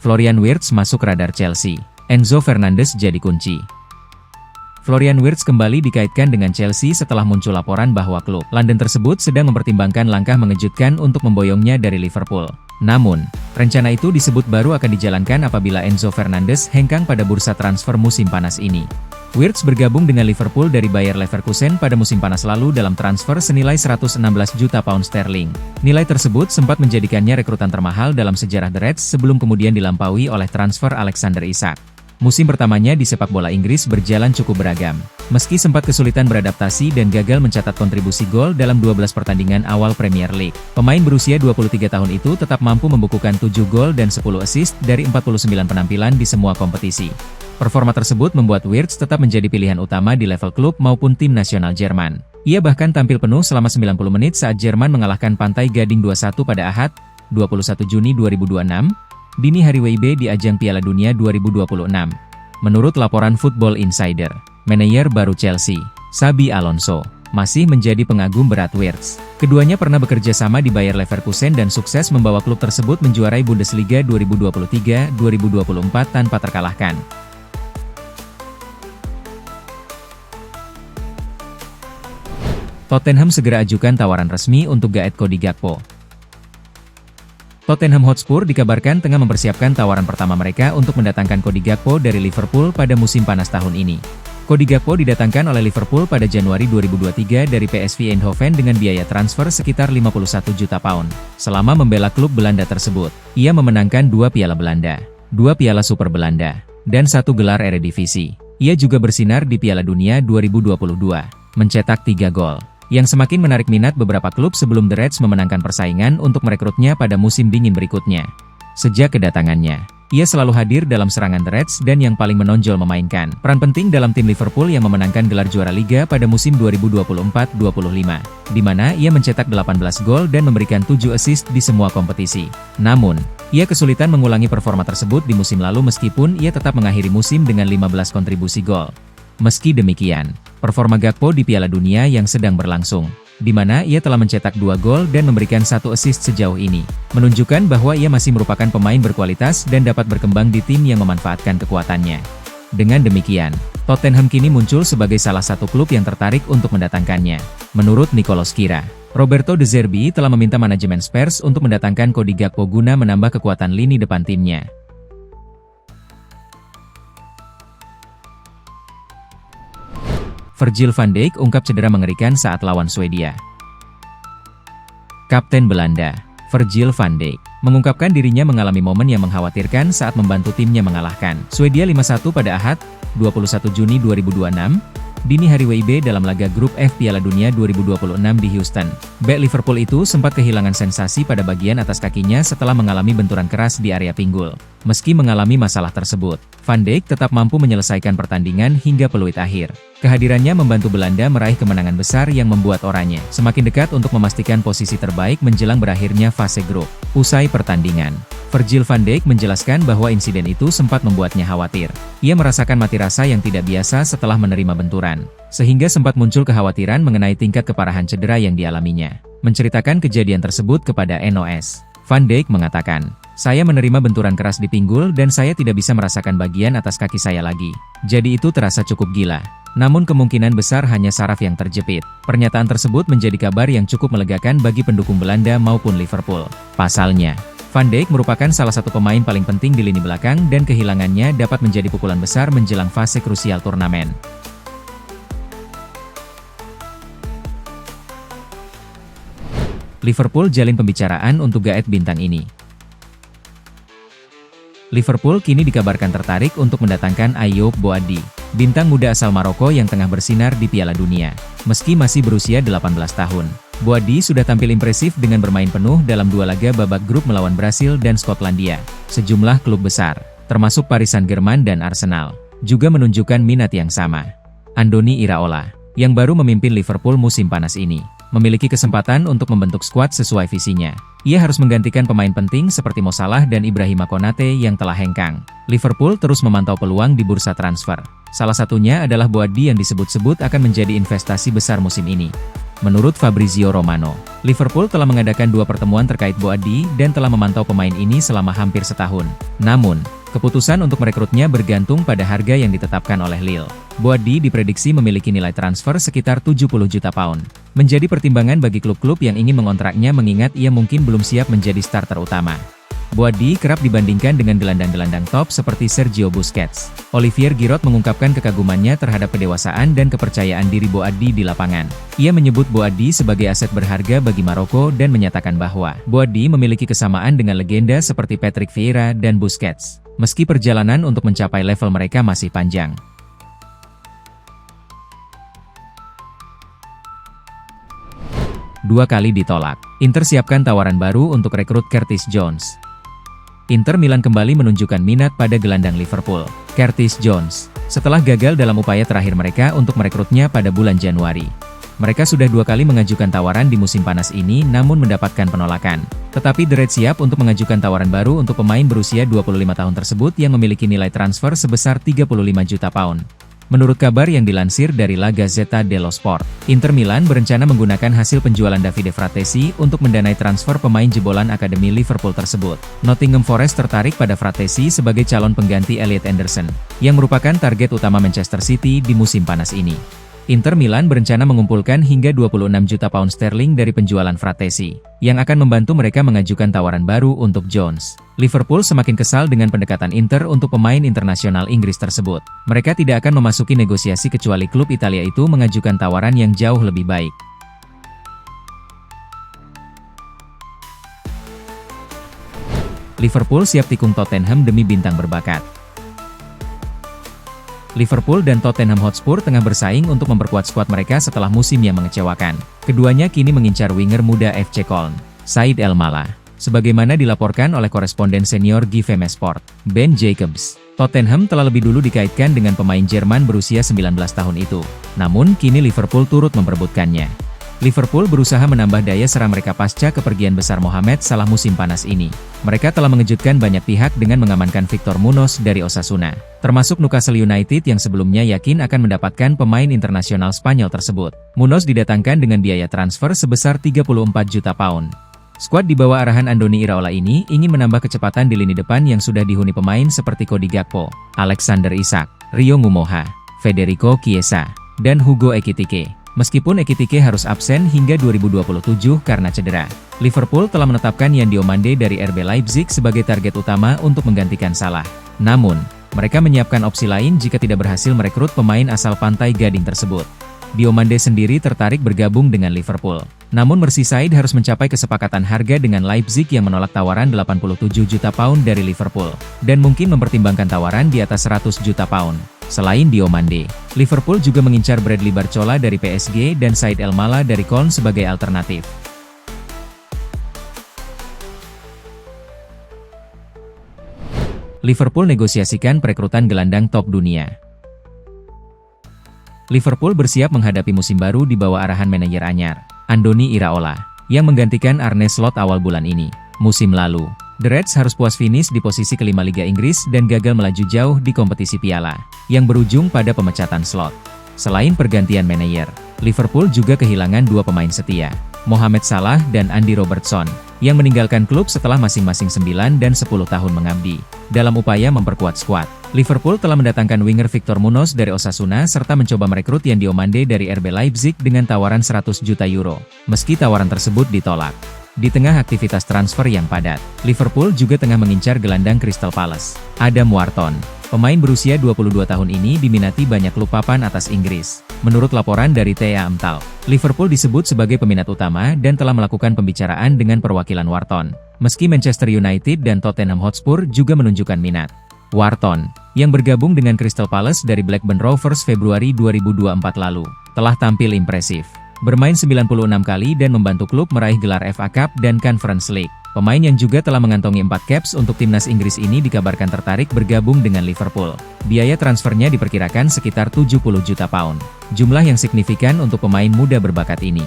Florian Wirtz masuk radar Chelsea. Enzo Fernandez jadi kunci. Florian Wirtz kembali dikaitkan dengan Chelsea setelah muncul laporan bahwa klub London tersebut sedang mempertimbangkan langkah mengejutkan untuk memboyongnya dari Liverpool. Namun, rencana itu disebut baru akan dijalankan apabila Enzo Fernandez hengkang pada bursa transfer musim panas ini. Wirtz bergabung dengan Liverpool dari Bayer Leverkusen pada musim panas lalu dalam transfer senilai 116 juta pound sterling. Nilai tersebut sempat menjadikannya rekrutan termahal dalam sejarah The Reds sebelum kemudian dilampaui oleh transfer Alexander Isak. Musim pertamanya di sepak bola Inggris berjalan cukup beragam. Meski sempat kesulitan beradaptasi dan gagal mencatat kontribusi gol dalam 12 pertandingan awal Premier League, pemain berusia 23 tahun itu tetap mampu membukukan 7 gol dan 10 assist dari 49 penampilan di semua kompetisi. Performa tersebut membuat Wirtz tetap menjadi pilihan utama di level klub maupun tim nasional Jerman. Ia bahkan tampil penuh selama 90 menit saat Jerman mengalahkan Pantai Gading 2-1 pada Ahad, 21 Juni 2026, dini hari WIB di ajang Piala Dunia 2026. Menurut laporan Football Insider, manajer baru Chelsea, Xabi Alonso, masih menjadi pengagum berat Wirtz. Keduanya pernah bekerja sama di Bayer Leverkusen dan sukses membawa klub tersebut menjuarai Bundesliga 2023-2024 tanpa terkalahkan. Tottenham segera ajukan tawaran resmi untuk Gaet Cody Gakpo. Tottenham Hotspur dikabarkan tengah mempersiapkan tawaran pertama mereka untuk mendatangkan Cody Gakpo dari Liverpool pada musim panas tahun ini. Cody Gakpo didatangkan oleh Liverpool pada Januari 2023 dari PSV Eindhoven dengan biaya transfer sekitar 51 juta pound. Selama membela klub Belanda tersebut, ia memenangkan 2 Piala Belanda, 2 Piala Super Belanda, dan 1 gelar Eredivisie. Ia juga bersinar di Piala Dunia 2022, mencetak 3 gol, yang semakin menarik minat beberapa klub sebelum The Reds memenangkan persaingan untuk merekrutnya pada musim dingin berikutnya. Sejak kedatangannya, ia selalu hadir dalam serangan The Reds dan yang paling menonjol memainkan peran penting dalam tim Liverpool yang memenangkan gelar juara Liga pada musim 2024-25, di mana ia mencetak 18 gol dan memberikan 7 assist di semua kompetisi. Namun, ia kesulitan mengulangi performa tersebut di musim lalu meskipun ia tetap mengakhiri musim dengan 15 kontribusi gol. Meski demikian, performa Gakpo di Piala Dunia yang sedang berlangsung, di mana ia telah mencetak 2 gol dan memberikan 1 assist sejauh ini, menunjukkan bahwa ia masih merupakan pemain berkualitas dan dapat berkembang di tim yang memanfaatkan kekuatannya. Dengan demikian, Tottenham kini muncul sebagai salah satu klub yang tertarik untuk mendatangkannya. Menurut Nicolas Kira, Roberto De Zerbi telah meminta manajemen Spurs untuk mendatangkan Cody Gakpo guna menambah kekuatan lini depan timnya. Virgil van Dijk ungkap cedera mengerikan saat lawan Swedia. Kapten Belanda, Virgil van Dijk, mengungkapkan dirinya mengalami momen yang mengkhawatirkan saat membantu timnya mengalahkan Swedia 5-1 pada Ahad, 21 Juni 2026, dini hari WIB dalam laga grup F Piala Dunia 2026 di Houston. Bek Liverpool itu sempat kehilangan sensasi pada bagian atas kakinya setelah mengalami benturan keras di area pinggul. Meski mengalami masalah tersebut, Van Dijk tetap mampu menyelesaikan pertandingan hingga peluit akhir. Kehadirannya membantu Belanda meraih kemenangan besar yang membuat oranye semakin dekat untuk memastikan posisi terbaik menjelang berakhirnya fase grup. Usai pertandingan, Virgil van Dijk menjelaskan bahwa insiden itu sempat membuatnya khawatir. Ia merasakan mati rasa yang tidak biasa setelah menerima benturan, sehingga sempat muncul kekhawatiran mengenai tingkat keparahan cedera yang dialaminya. Menceritakan kejadian tersebut kepada NOS, Van Dijk mengatakan, "Saya menerima benturan keras di pinggul dan saya tidak bisa merasakan bagian atas kaki saya lagi. Jadi itu terasa cukup gila. Namun kemungkinan besar hanya saraf yang terjepit." Pernyataan tersebut menjadi kabar yang cukup melegakan bagi pendukung Belanda maupun Liverpool. Pasalnya, Van Dijk merupakan salah satu pemain paling penting di lini belakang dan kehilangannya dapat menjadi pukulan besar menjelang fase krusial turnamen. Liverpool jalin pembicaraan untuk Gaet bintang ini. Liverpool kini dikabarkan tertarik untuk mendatangkan Ayoub Boadi, bintang muda asal Maroko yang tengah bersinar di Piala Dunia. Meski masih berusia 18 tahun, Boadi sudah tampil impresif dengan bermain penuh dalam 2 laga babak grup melawan Brasil dan Skotlandia. Sejumlah klub besar, termasuk Paris Saint-Germain dan Arsenal, juga menunjukkan minat yang sama. Andoni Iraola, yang baru memimpin Liverpool musim panas ini, memiliki kesempatan untuk membentuk skuad sesuai visinya. Ia harus menggantikan pemain penting seperti Mo Salah dan Ibrahima Konate yang telah hengkang. Liverpool terus memantau peluang di bursa transfer. Salah satunya adalah Boadi yang disebut-sebut akan menjadi investasi besar musim ini. Menurut Fabrizio Romano, Liverpool telah mengadakan 2 pertemuan terkait Boadi dan telah memantau pemain ini selama hampir setahun. Namun, keputusan untuk merekrutnya bergantung pada harga yang ditetapkan oleh Lille. Boadi diprediksi memiliki nilai transfer sekitar 70 juta pound. Menjadi pertimbangan bagi klub-klub yang ingin mengontraknya mengingat ia mungkin belum siap menjadi starter utama. Boadi kerap dibandingkan dengan gelandang-gelandang top seperti Sergio Busquets. Olivier Giroud mengungkapkan kekagumannya terhadap kedewasaan dan kepercayaan diri Boadi di lapangan. Ia menyebut Boadi sebagai aset berharga bagi Maroko dan menyatakan bahwa Boadi memiliki kesamaan dengan legenda seperti Patrick Vieira dan Busquets, meski perjalanan untuk mencapai level mereka masih panjang. Dua kali ditolak. Inter siapkan tawaran baru untuk rekrut Curtis Jones. Inter Milan kembali menunjukkan minat pada gelandang Liverpool, Curtis Jones, setelah gagal dalam upaya terakhir mereka untuk merekrutnya pada bulan Januari. Mereka sudah 2 kali mengajukan tawaran di musim panas ini namun mendapatkan penolakan. Tetapi The Reds siap untuk mengajukan tawaran baru untuk pemain berusia 25 tahun tersebut yang memiliki nilai transfer sebesar 35 juta pound. Menurut kabar yang dilansir dari La Gazzetta dello Sport, Inter Milan berencana menggunakan hasil penjualan Davide Fratesi untuk mendanai transfer pemain jebolan Akademi Liverpool tersebut. Nottingham Forest tertarik pada Fratesi sebagai calon pengganti Elliot Anderson, yang merupakan target utama Manchester City di musim panas ini. Inter Milan berencana mengumpulkan hingga 26 juta pound sterling dari penjualan Fratesi, yang akan membantu mereka mengajukan tawaran baru untuk Jones. Liverpool semakin kesal dengan pendekatan Inter untuk pemain internasional Inggris tersebut. Mereka tidak akan memasuki negosiasi kecuali klub Italia itu mengajukan tawaran yang jauh lebih baik. Liverpool siap tikung Tottenham demi bintang berbakat. Liverpool dan Tottenham Hotspur tengah bersaing untuk memperkuat skuad mereka setelah musim yang mengecewakan. Keduanya kini mengincar winger muda FC Köln, Said Elmalah. Sebagaimana dilaporkan oleh koresponden senior GVM Sport, Ben Jacobs, Tottenham telah lebih dulu dikaitkan dengan pemain Jerman berusia 19 tahun itu. Namun kini Liverpool turut memperebutkannya. Liverpool berusaha menambah daya serang mereka pasca kepergian besar Mohamed Salah musim panas ini. Mereka telah mengejutkan banyak pihak dengan mengamankan Victor Munoz dari Osasuna, termasuk Newcastle United yang sebelumnya yakin akan mendapatkan pemain internasional Spanyol tersebut. Munoz didatangkan dengan biaya transfer sebesar 34 juta pound. Skuad di bawah arahan Andoni Iraola ini ingin menambah kecepatan di lini depan yang sudah dihuni pemain seperti Cody Gakpo, Alexander Isak, Rio Ngumoha, Federico Chiesa, dan Hugo Ekitike. Meskipun Ekitike harus absen hingga 2027 karena cedera, Liverpool telah menetapkan Yan Diomande dari RB Leipzig sebagai target utama untuk menggantikan Salah. Namun, mereka menyiapkan opsi lain jika tidak berhasil merekrut pemain asal Pantai Gading tersebut. Diomande sendiri tertarik bergabung dengan Liverpool. Namun Merseyside harus mencapai kesepakatan harga dengan Leipzig yang menolak tawaran 87 juta pound dari Liverpool, dan mungkin mempertimbangkan tawaran di atas 100 juta pound. Selain Diomande, Liverpool juga mengincar Bradley Barcola dari PSG dan Said Elmalah dari Köln sebagai alternatif. Liverpool negosiasikan perekrutan gelandang top dunia. Liverpool bersiap menghadapi musim baru di bawah arahan manajer anyar, Andoni Iraola, yang menggantikan Arne Slot awal bulan ini. Musim lalu, The Reds harus puas finish di posisi kelima Liga Inggris dan gagal melaju jauh di kompetisi piala, yang berujung pada pemecatan Slot. Selain pergantian manajer, Liverpool juga kehilangan 2 pemain setia, Mohamed Salah dan Andy Robertson, yang meninggalkan klub setelah masing-masing 9 dan 10 tahun mengabdi. Dalam upaya memperkuat skuad, Liverpool telah mendatangkan winger Victor Munoz dari Osasuna serta mencoba merekrut Yan Diomande dari RB Leipzig dengan tawaran 100 juta euro, meski tawaran tersebut ditolak. Di tengah aktivitas transfer yang padat, Liverpool juga tengah mengincar gelandang Crystal Palace, Adam Wharton. Pemain berusia 22 tahun ini diminati banyak klub papan atas Inggris. Menurut laporan dari TA Amtal, Liverpool disebut sebagai peminat utama dan telah melakukan pembicaraan dengan perwakilan Wharton. Meski Manchester United dan Tottenham Hotspur juga menunjukkan minat. Wharton, yang bergabung dengan Crystal Palace dari Blackburn Rovers Februari 2024 lalu, telah tampil impresif. Bermain 96 kali dan membantu klub meraih gelar FA Cup dan Conference League. Pemain yang juga telah mengantongi 4 caps untuk timnas Inggris ini dikabarkan tertarik bergabung dengan Liverpool. Biaya transfernya diperkirakan sekitar 70 juta pound. Jumlah yang signifikan untuk pemain muda berbakat ini.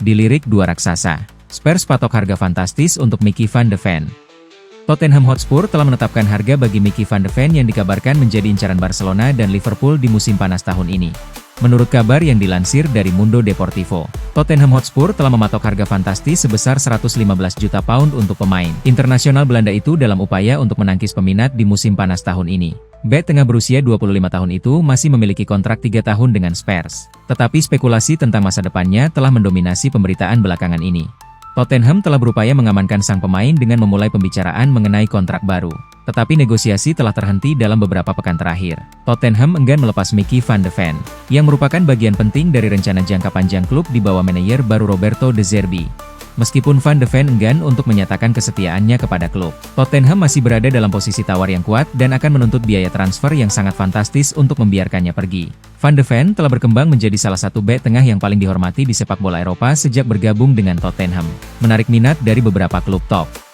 Dilirik 2 raksasa, Spurs patok harga fantastis untuk Mickey van de Ven. Tottenham Hotspur telah menetapkan harga bagi Mickey van de Ven yang dikabarkan menjadi incaran Barcelona dan Liverpool di musim panas tahun ini. Menurut kabar yang dilansir dari Mundo Deportivo, Tottenham Hotspur telah mematok harga fantastis sebesar 115 juta pound untuk pemain internasional Belanda itu dalam upaya untuk menangkis peminat di musim panas tahun ini. Bek tengah berusia 25 tahun itu masih memiliki kontrak 3 tahun dengan Spurs. Tetapi spekulasi tentang masa depannya telah mendominasi pemberitaan belakangan ini. Tottenham telah berupaya mengamankan sang pemain dengan memulai pembicaraan mengenai kontrak baru. Tetapi negosiasi telah terhenti dalam beberapa pekan terakhir. Tottenham enggan melepas Mickey van de Ven, yang merupakan bagian penting dari rencana jangka panjang klub di bawah manajer baru Roberto De Zerbi. Meskipun Van de Ven enggan untuk menyatakan kesetiaannya kepada klub, Tottenham masih berada dalam posisi tawar yang kuat dan akan menuntut biaya transfer yang sangat fantastis untuk membiarkannya pergi. Van de Ven telah berkembang menjadi salah satu bek tengah yang paling dihormati di sepak bola Eropa sejak bergabung dengan Tottenham, menarik minat dari beberapa klub top.